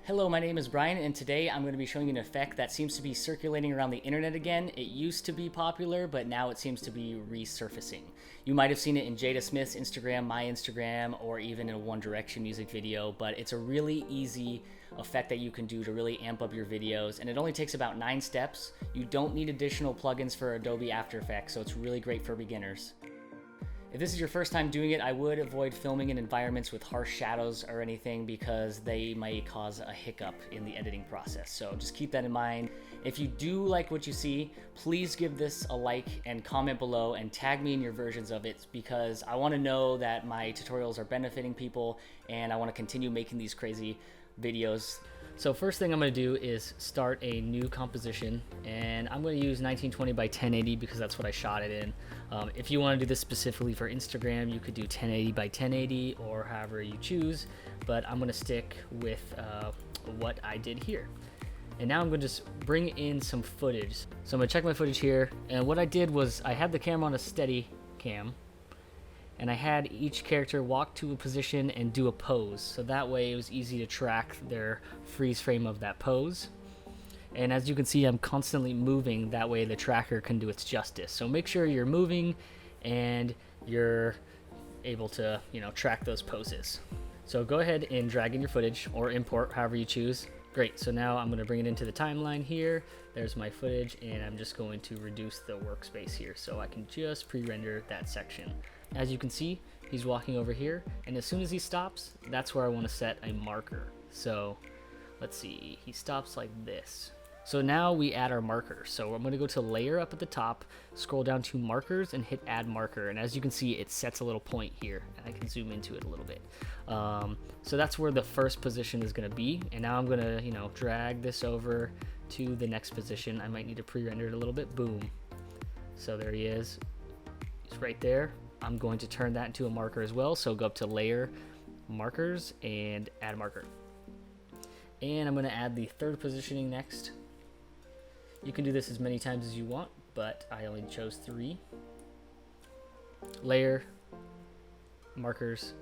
Hello, my name is Brian, and today I'm going to be showing you an effect that seems to be circulating around the internet again. It used to be popular, but now it seems to be resurfacing. You might have seen it in Jada Smith's Instagram, my Instagram, or even in a One Direction music video, but it's a really easy effect that you can do to really amp up your videos, and it only takes about 9 steps. You don't need additional plugins for Adobe After Effects, so it's really great for beginners. If this is your first time doing it, I would avoid filming in environments with harsh shadows or anything because they might cause a hiccup in the editing process. So just keep that in mind. If you do like what you see, please give this a like and comment below and tag me in your versions of it because I want to know that my tutorials are benefiting people and I want to continue making these crazy videos. So first thing I'm going to do is start a new composition, and I'm going to use 1920 by 1080 because that's what I shot it in. If you want to do this specifically for Instagram, you could do 1080 by 1080 or however you choose, but I'm going to stick with what I did here. And now I'm going to just bring in some footage. So I'm going to check my footage here, and what I did was I had the camera on a steady cam, and I had each character walk to a position and do a pose, so that way it was easy to track their freeze frame of that pose. And as you can see, I'm constantly moving, that way the tracker can do its justice. So make sure you're moving and you're able to, track those poses. So go ahead and drag in your footage or import, however you choose. Great, so now I'm going to bring it into the timeline here. There's my footage, and I'm just going to reduce the workspace here so I can just pre-render that section. As you can see, he's walking over here, and as soon as he stops, that's where I want to set a marker. So let's see, he stops like this. So now we add our marker. So I'm going to go to layer up at the top, scroll down to markers and hit add marker. And as you can see, it sets a little point here, and I can zoom into it a little bit. So that's where the first position is going to be. And now I'm going to, drag this over to the next position. I might need to pre-render it a little bit. Boom. So there he is. He's right there. I'm going to turn that into a marker as well. So go up to layer, markers, and add marker. And I'm going to add the third positioning next. You can do this as many times as you want, but I only chose 3. Layer, markers,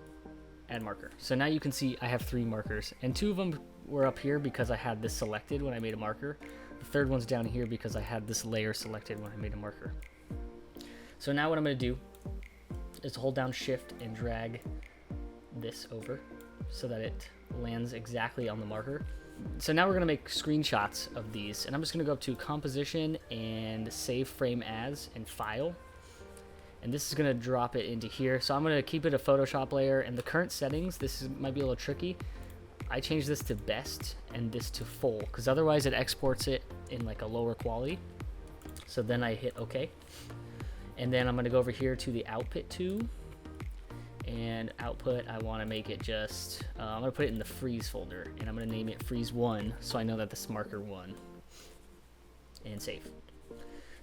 add marker. So now you can see I have 3 markers, and 2 of them were up here because I had this selected when I made a marker. The third one's down here because I had this layer selected when I made a marker. So now what I'm going to do is hold down shift and drag this over so that it lands exactly on the marker. So now we're going to make screenshots of these, and I'm just going to go up to composition and save frame as and file, and this is going to drop it into here. So I'm going to keep it a Photoshop layer, and the current settings, might be a little tricky. I changed this to best and this to full because otherwise it exports it in like a lower quality. So then I hit OK, and then I'm going to go over here to the output 2. And output, I want to make it just, I'm going to put it in the freeze folder, and I'm going to name it freeze 1 so I know that this is marker 1, and save.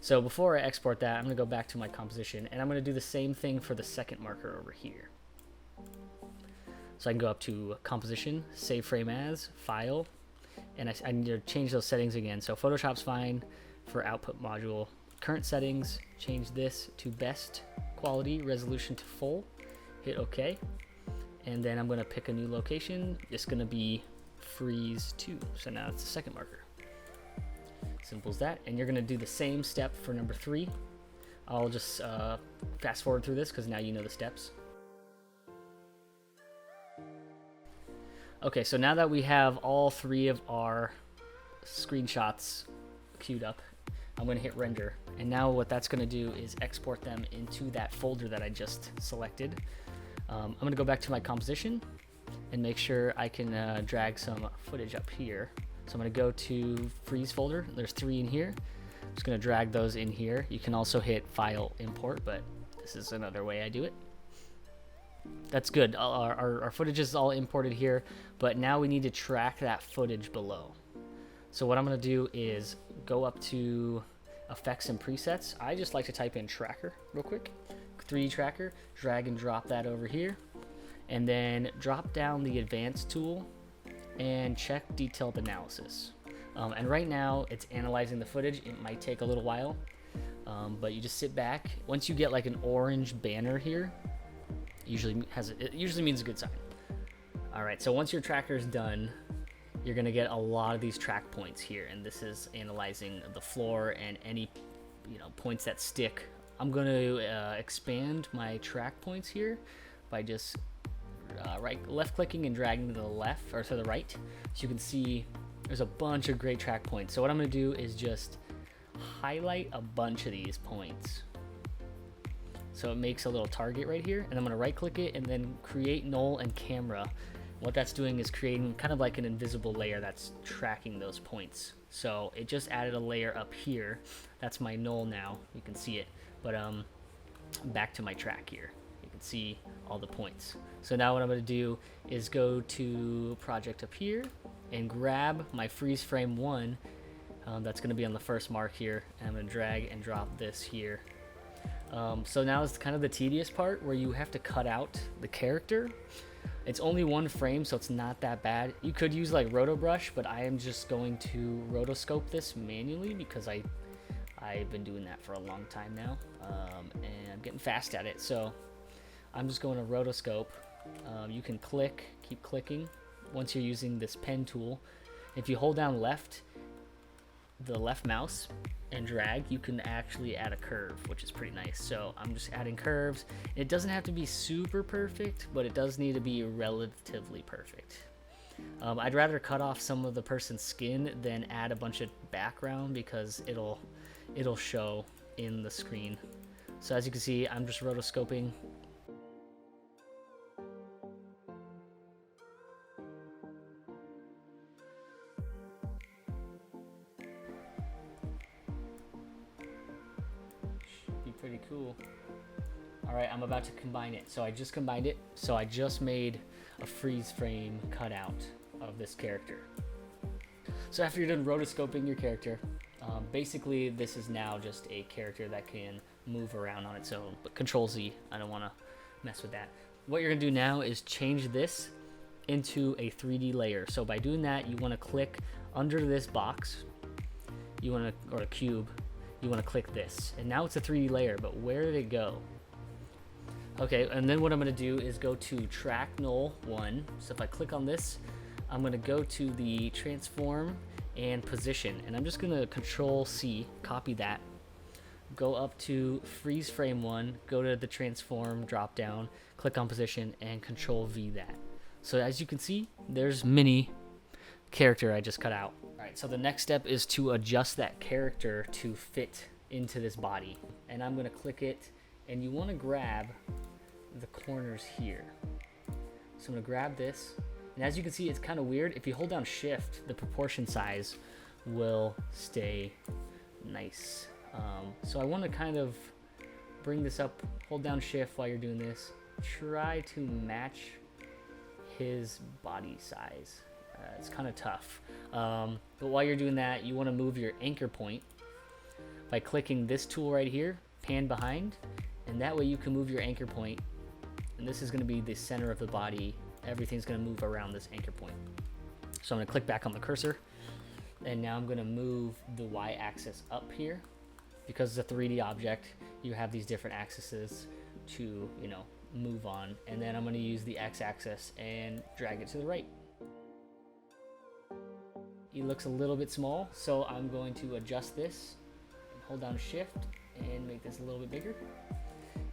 So before I export that, I'm going to go back to my composition, and I'm going to do the same thing for the second marker over here. So I can go up to composition, save frame as, file, and I need to change those settings again. So Photoshop's fine for output module. Current settings, change this to best quality, resolution to full. Hit OK, and then I'm going to pick a new location. It's going to be freeze 2, so now it's the second marker. Simple as that. And you're going to do the same step for number 3. I'll just fast forward through this because now you know the steps. Okay, so now that we have all 3 of our screenshots queued up, I'm going to hit render, and now what that's going to do is export them into that folder that I just selected. I'm going to go back to my composition and make sure I can drag some footage up here. So I'm going to go to freeze folder. There's 3 in here. I'm just going to drag those in here. You can also hit file import, but this is another way I do it. That's good. Our footage is all imported here, but now we need to track that footage below. So what I'm going to do is go up to effects and presets. I just like to type in tracker real quick. 3D tracker, drag and drop that over here, and then drop down the advanced tool and check detailed analysis. And right now it's analyzing the footage. It might take a little while, but you just sit back. Once you get like an orange banner here, it usually means a good sign. All right, so once your tracker is done, you're gonna get a lot of these track points here, and this is analyzing the floor and any points that stick. I'm gonna expand my track points here by just left clicking and dragging to the left or to the right, so you can see there's a bunch of great track points. So what I'm gonna do is just highlight a bunch of these points, so it makes a little target right here, and I'm gonna right click it and then create null and camera. What that's doing is creating kind of like an invisible layer that's tracking those points. So it just added a layer up here. That's my null now, you can see it. But back to my track here, you can see all the points. So now what I'm going to do is go to project up here and grab my freeze frame 1. That's going to be on the first mark here, and I'm going to drag and drop this here. So now is kind of the tedious part where you have to cut out the character. It's only one frame, so it's not that bad. You could use like roto brush, but I am just going to rotoscope this manually because I've been doing that for a long time now, and I'm getting fast at it. So I'm just going to rotoscope. You can keep clicking once you're using this pen tool. If you hold down the left mouse and drag, you can actually add a curve, which is pretty nice. So I'm just adding curves. It doesn't have to be super perfect, but it does need to be relatively perfect. I'd rather cut off some of the person's skin than add a bunch of background because it'll show in the screen. So as you can see, I'm just rotoscoping. Pretty cool. All right, I'm about to combine it. So I just combined it. So I just made a freeze frame cutout of this character. So after you're done rotoscoping your character, basically this is now just a character that can move around on its own, but Control Z, I don't want to mess with that. What you're gonna do now is change this into a 3D layer. So by doing that, you want to click under this box, or a cube, you want to click this, and now it's a 3D layer, but where did it go? Okay, and then what I'm going to do is go to track null 1. So if I click on this, I'm going to go to the transform and position, and I'm just going to Control C, copy that, go up to freeze frame 1, go to the transform drop down, click on position, and Control V that. So as you can see, there's mini character I just cut out. Alright, so the next step is to adjust that character to fit into this body. And I'm going to click it, and you want to grab the corners here. So I'm going to grab this, and as you can see, it's kind of weird. If you hold down shift, the proportion size will stay nice. So I want to kind of bring this up, hold down shift while you're doing this. Try to match his body size. It's kind of tough, but while you're doing that, you want to move your anchor point by clicking this tool right here, pan behind, and that way you can move your anchor point, and this is going to be the center of the body. Everything's going to move around this anchor point. So I'm going to click back on the cursor, and now I'm going to move the y-axis up here. Because it's a 3D object, you have these different axes to move on, and then I'm going to use the x-axis and drag it to the right. He looks a little bit small, so I'm going to adjust this, hold down shift, and make this a little bit bigger.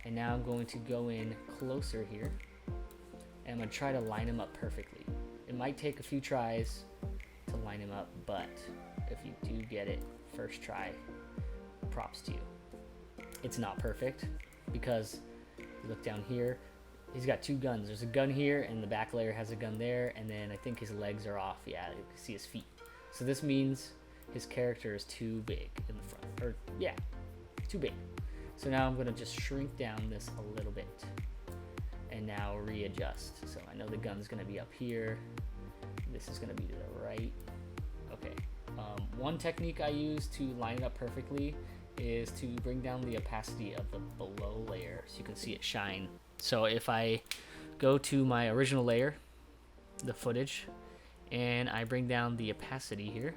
And now I'm going to go in closer here, and I'm going to try to line him up perfectly. It might take a few tries to line him up, but if you do get it first try, props to you. It's not perfect because you look down here, he's got 2 guns. There's a gun here, and the back layer has a gun there, and then I think his legs are off. Yeah, you can see his feet. So this means his character is too big in the front, or yeah, too big. So now I'm going to just shrink down this a little bit, and now readjust. So I know the gun's going to be up here. This is going to be to the right. Okay. One technique I use to line it up perfectly is to bring down the opacity of the below layer so you can see it shine. So if I go to my original layer, the footage, and I bring down the opacity here,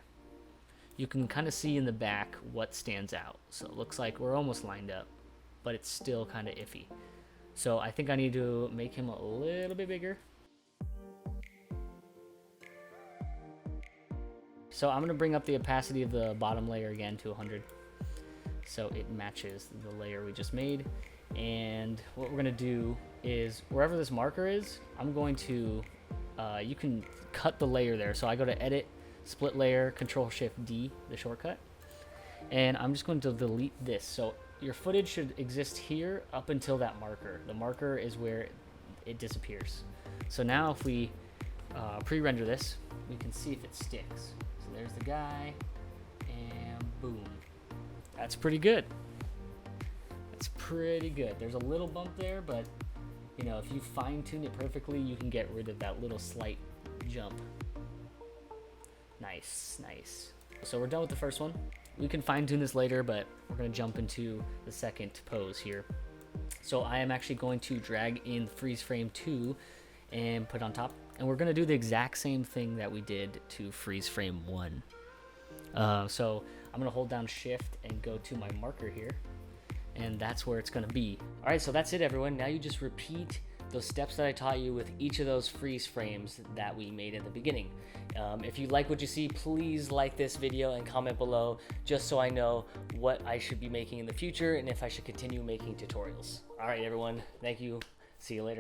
you can kind of see in the back what stands out. So it looks like we're almost lined up, but it's still kind of iffy. So I think I need to make him a little bit bigger. So I'm gonna bring up the opacity of the bottom layer again to 100, so it matches the layer we just made. And what we're gonna do is, wherever this marker is, I'm going to, you can cut the layer there. So I go to Edit, Split Layer, Control-Shift-D, the shortcut, and I'm just going to delete this. So your footage should exist here up until that marker. The marker is where it disappears. So now if we pre-render this, we can see if it sticks. So there's the guy, and boom. That's pretty good. That's pretty good. There's a little bump there, but you know, if you fine-tune it perfectly, you can get rid of that little slight jump. Nice, nice. So we're done with the first one. We can fine-tune this later, but we're gonna jump into the second pose here. So I am actually going to drag in freeze frame 2 and put on top. And we're gonna do the exact same thing that we did to freeze frame 1. So I'm gonna hold down Shift and go to my marker here, and that's where it's gonna be. All right, so that's it, everyone. Now you just repeat those steps that I taught you with each of those freeze frames that we made at the beginning. If you like what you see, please like this video and comment below, just so I know what I should be making in the future and if I should continue making tutorials. All right, everyone, thank you. See you later.